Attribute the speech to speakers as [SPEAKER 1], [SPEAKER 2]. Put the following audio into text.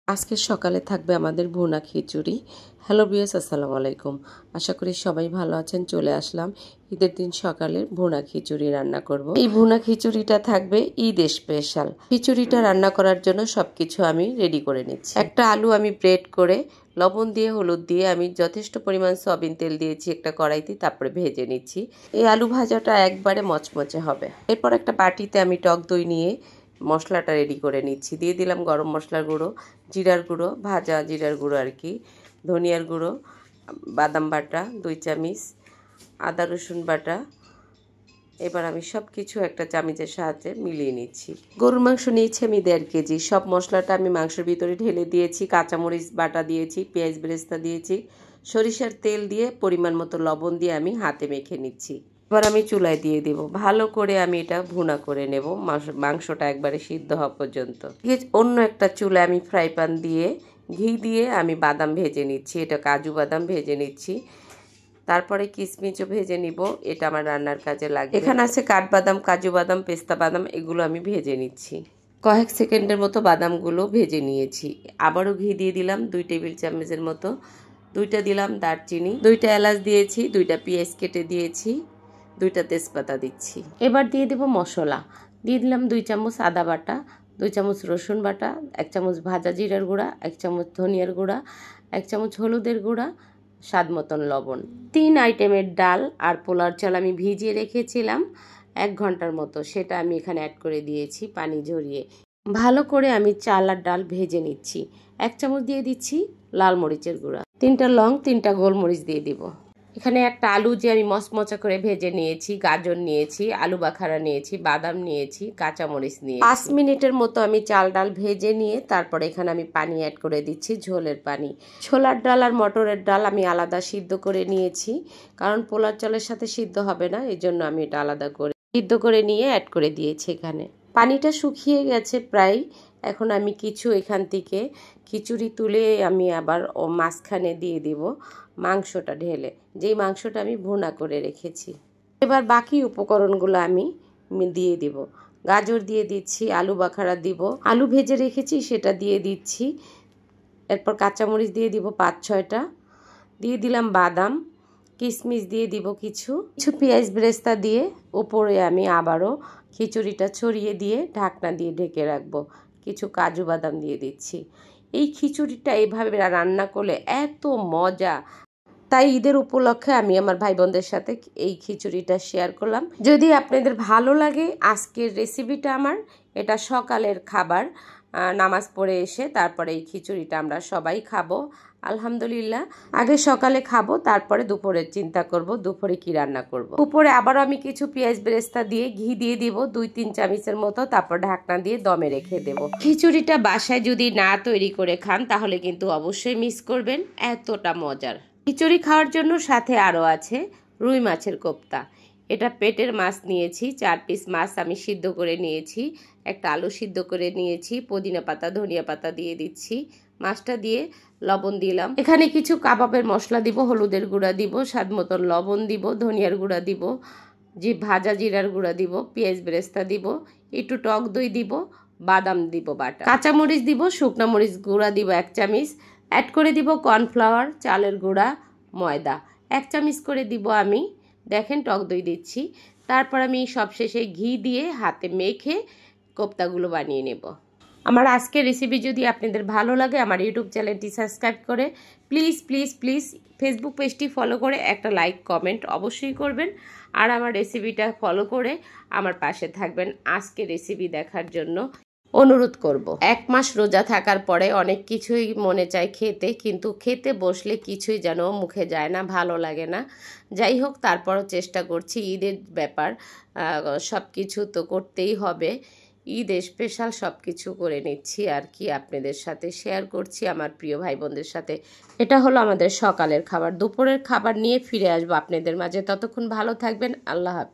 [SPEAKER 1] আজকে সকালে থাকবে আমাদের ভুনা খিচুড়ি। হ্যালো ভিউয়ার্স, আসসালামু আলাইকুম। আশা করি সবাই ভালো আছেন। চলে আসলাম ঈদের দিন সকালে ভুনা খিচুড়ি রান্না করব। এই ভুনা খিচুড়িটা থাকবে ঈদ স্পেশাল। খিচুড়িটা রান্না করার জন্য সবকিছু আমি রেডি করে নিচ্ছি। একটা আলু আমি ব্রেড করে লবণ দিয়ে হলুদ দিয়ে আমি যথেষ্ট পরিমাণ সয়াবিন তেল দিয়েছি একটা কড়াইতে, তারপরে ভেজে নিচ্ছি। এই আলু ভাজাটা একবারে মচমচে হবে। এরপর একটা বাটিতে আমি টক দই নিয়ে মশলাটা রেডি করে নিচ্ছি। দিয়ে দিলাম গরম মশলার গুঁড়ো, জিরার গুঁড়ো, ভাজা জিরার গুঁড়ো আর কি, ধনিয়ার গুঁড়ো, বাদাম বাটা 2 চামচ, আদা রসুন বাটা। এবার আমি সব কিছু একটা চামচের সাহায্যে মিলিয়ে নিচ্ছি। গরুর মাংস নিয়েছি আমি 1.5 কেজি। সব মশলাটা আমি মাংসের ভিতরে ঢেলে দিয়েছি। কাঁচামরিচ বাটা দিয়েছি, পেঁয়াজ বেরেস্তা দিয়েছি, সরিষার তেল দিয়ে পরিমাণ মতো লবণ দিয়ে আমি হাতে মেখে নিচ্ছি। এবার আমি চুলায় দিয়ে দেব। ভালো করে আমি এটা ভুনা করে নেব মাংসটা একবারে সিদ্ধ হওয়া পর্যন্ত। অন্য একটা চুলায় আমি ফ্রাই প্যান দিয়ে ঘি দিয়ে আমি বাদাম ভেজে নিচ্ছি। এটা কাজু বাদাম ভেজে নিচ্ছি। তারপরে কিশমিশও ভেজে নিব, এটা আমার রান্নার কাজে লাগবে। এখানে আছে কাঠবাদাম, কাজু বাদাম, পেস্তা বাদাম, এগুলো আমি ভেজে নিচ্ছি। কয়েক সেকেন্ডের মতো বাদামগুলো ভেজে নিয়েছি। আবারও ঘি দিয়ে দিলাম 2 টেবিল চামচের মতো। 2টা দিলাম দারচিনি, 2টা এলাচ দিয়েছি, 2টা পেঁয়াজ কেটে দিয়েছি, 2টা তেজপাতা দিচ্ছি। এবার দিয়ে দেব মশলা। দিয়ে দিলাম 2 চামচ আদা বাটা, 2 চামচ রসুন বাটা, 1 চামচ ভাজা জিরার গুঁড়া, 1 চামচ ধনিয়ার গুঁড়া, 1 চামচ হলুদের গুঁড়া, স্বাদ মতন লবণ। 3 আইটেমের ডাল আর পোলার চাল আমি ভিজিয়ে রেখেছিলাম 1 ঘন্টার মতো, সেটা আমি এখানে অ্যাড করে দিয়েছি পানি ঝরিয়ে। ভালো করে আমি চাল আর ডাল ভেজে নিচ্ছি। 1 চামচ দিয়ে দিচ্ছি লাল মরিচের গুঁড়া, 3টা লং, 3টা গোলমরিচ দিয়ে দিব। এখানে একটা আলু যে আমি মচমচা করে ভেজে নিয়েছি, গাজর নিয়েছি, আলু বাখারা নিয়েছি, বাদাম নিয়েছি, কাঁচামরিচ নিয়েছি। 5 মিনিটের মতো আমি চাল ডাল ভেজে নিয়ে তারপরে এখানে আমি পানি অ্যাড করে দিচ্ছি, ঝোলের পানি। ছোলার ডাল আর মটরের ডাল আমি আলাদা সিদ্ধ করে নিয়েছি, কারণ পোলার চালের সাথে সিদ্ধ হবে না, এই জন্য আমি এটা আলাদা করে সিদ্ধ করে নিয়ে অ্যাড করে দিয়েছি এখানে। পানিটা শুকিয়ে গেছে প্রায়। এখন আমি কিছু এখান থেকে খিচুড়ি তুলে আমি আবার মাঝখানে দিয়ে দিব মাংসটা ঢেলে, যেই মাংসটা আমি ভুনা করে রেখেছি। এবার বাকি উপকরণগুলো আমি দিয়ে দিব। গাজর দিয়ে দিচ্ছি, আলু বাখারা দিব, আলু ভেজে রেখেছি সেটা দিয়ে দিচ্ছি। এরপর কাঁচামরিচ দিয়ে দিব 5-6টা, দিয়ে দিলাম বাদাম, কিশমিশ দিয়ে দিব কিছু পেঁয়াজ বেরেস্তা দিয়ে উপরে আমি আবারও খিচুড়িটা ছড়িয়ে দিয়ে ঢাকনা দিয়ে ঢেকে রাখবো। কিছু কাজু বাদাম দিয়ে দিচ্ছি। এই খিচুড়িটা এইভাবে রান্না করলে এত মজা, তাই ঈদের উপলক্ষে আমি আমার ভাই বোনদের সাথে এই খিচুড়িটা শেয়ার করলাম। যদি আপনাদের ভালো লাগে আজকের রেসিপিটা আমার, এটা সকালের খাবার, নামাজ পড়ে এসে তারপরে এই খিচুড়িটা আমরা সবাই খাবো আলহামদুলিল্লাহ। আগে সকালে খাবো, তারপরে দুপুরের চিন্তা করব দুপুরে কি রান্না করব। উপরে আবারও আমি কিছু পেঁয়াজ বেরেস্তা দিয়ে ঘি দিয়ে দিব 2-3 চামচের মতো, তারপর ঢাকনা দিয়ে দমে রেখে দেব। খিচুড়িটা বাসায় যদি না তৈরি করে খান তাহলে কিন্তু অবশ্যই মিস করবেন, এতটা মজার। খিচুড়ি খাওয়ার জন্য সাথে আরও আছে রুই মাছের কোপ্তা। এটা পেটের মাছ নিয়েছি, 4 পিস মাছ আমি সিদ্ধ করে নিয়েছি, একটা আলু সিদ্ধ করে নিয়েছি, পুদিনা পাতা ধনিয়া পাতা দিয়ে দিচ্ছি, মাছটা দিয়ে লবণ দিলাম। এখানে কিছু কাবাবের মশলা দিব, হলুদের গুঁড়া দিব, স্বাদ মতন লবণ দিব, ধনিয়ার গুঁড়া দিব, যে ভাজা জিরার গুঁড়া দিব, পেঁয়াজ বেরেস্তা দিব, একটু টক দই দিব, বাদাম দিব বাটা, কাঁচামরিচ দিব, শুকনা মরিচ গুঁড়া দিব 1 চামচ, অ্যাড করে দিব কর্নফ্লাওয়ার, চালের গুঁড়া, ময়দা 1 চামচ করে দিব আমি। দেখেন টক দই দিচ্ছি। তারপর আমি সবশেষে ঘি দিয়ে হাতে মেখে কোপ্তাগুলো বানিয়ে নেব। আমার আজকের রেসিপি যদি আপনাদের ভালো লাগে আমার ইউটিউব চ্যানেলটি সাবস্ক্রাইব করে প্লিজ প্লিজ প্লিজ ফেসবুক পেজটি ফলো করে একটা লাইক কমেন্ট অবশ্যই করবেন, আর আমার রেসিপিটা ফলো করে আমার পাশে থাকবেন আজকের রেসিপি দেখার জন্য অনুরোধ করব। 1 মাস রোজা থাকার পরে অনেক কিছুই মনে চায় খেতে, কিন্তু খেতে বসলে কিছুই যেন মুখে যায় না, ভালো লাগে না। যাই হোক, তারপরও চেষ্টা করছি, ঈদের ব্যাপার, সব কিছু তো করতেই হবে। ঈদ স্পেশাল সব কিছু করে নিচ্ছি আর কি, আপনাদের সাথে শেয়ার করছি আমার প্রিয় ভাই বোনদের সাথে। এটা হলো আমাদের সকালের খাবার। দুপুরের খাবার নিয়ে ফিরে আসবো আপনাদের মাঝে, ততক্ষণ ভালো থাকবেন। আল্লাহ হাফেজ।